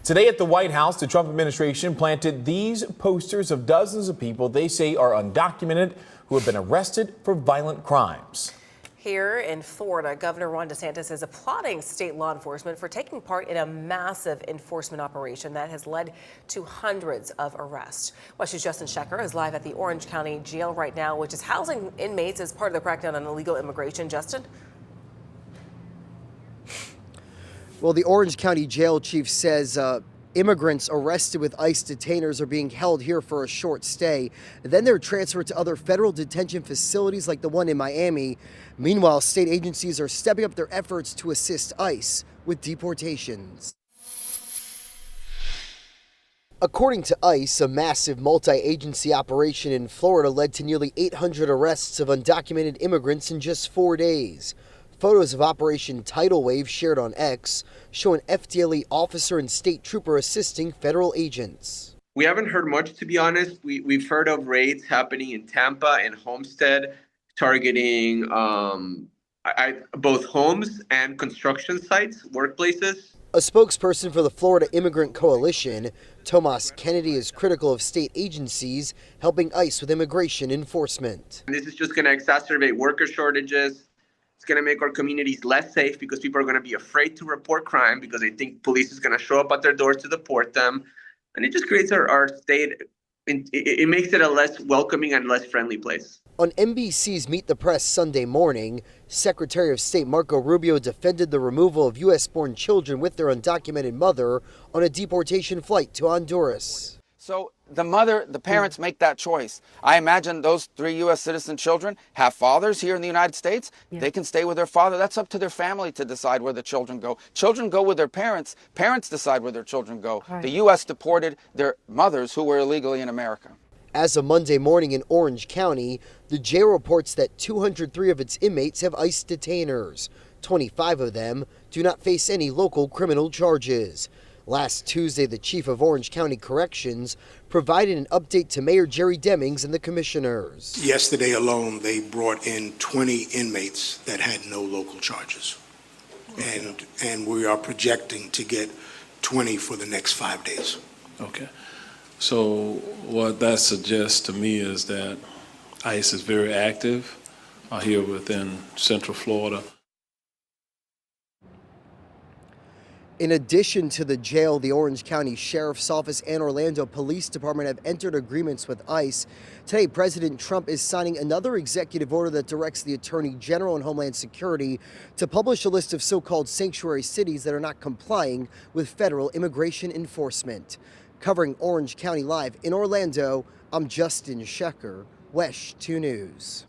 Today at the White House, the Trump administration planted these posters of dozens of people they say are undocumented who have been arrested for violent crimes. Here in Florida, Governor Ron DeSantis is applauding state law enforcement for taking part in a massive enforcement operation that has led to hundreds of arrests. WESH's Justin Shecker is live at the Orange County Jail right now, which is housing inmates as part of the crackdown on illegal immigration. Justin? Well, the Orange County Jail chief says immigrants arrested with ICE detainers are being held here for a short stay. Then they're transferred to other federal detention facilities like the one in Miami. Meanwhile, state agencies are stepping up their efforts to assist ICE with deportations. According to ICE, a massive multi-agency operation in Florida led to nearly 800 arrests of undocumented immigrants in just 4 days. Photos of Operation Tidal Wave shared on X show an FDLE officer and state trooper assisting federal agents. We haven't heard much, to be honest. We've heard of raids happening in Tampa and Homestead, targeting both homes and construction sites, workplaces. A spokesperson for the Florida Immigrant Coalition, Tomas Kennedy, is critical of state agencies helping ICE with immigration enforcement. And this is just going to exacerbate worker shortages. It's going to make our communities less safe because people are going to be afraid to report crime because they think police is going to show up at their doors to deport them. And it just creates our state, it makes it a less welcoming and less friendly place. On NBC's Meet the Press Sunday morning, Secretary of State Marco Rubio defended the removal of U.S.-born children with their undocumented mother on a deportation flight to Honduras. So the parents make that choice. I imagine those 3 U.S. citizen children have fathers here in the United States. Yeah. They can stay with their father. That's up to their family to decide where the children go. Children go with their parents. Parents decide where their children go. Right. The U.S. deported their mothers who were illegally in America. As of Monday morning in Orange County, the jail reports that 203 of its inmates have ICE detainers. 25 of them do not face any local criminal charges. Last Tuesday, the chief of Orange County Corrections provided an update to Mayor Jerry Demings and the commissioners. Yesterday alone, they brought in 20 inmates that had no local charges. Okay. And we are projecting to get 20 for the next 5 days. Okay. So what that suggests to me is that ICE is very active here within Central Florida. In addition to the jail, the Orange County Sheriff's Office and Orlando Police Department have entered agreements with ICE. Today, President Trump is signing another executive order that directs the Attorney General and Homeland Security to publish a list of so-called sanctuary cities that are not complying with federal immigration enforcement. Covering Orange County Live in Orlando, I'm Justin Shecker, WESH 2 News.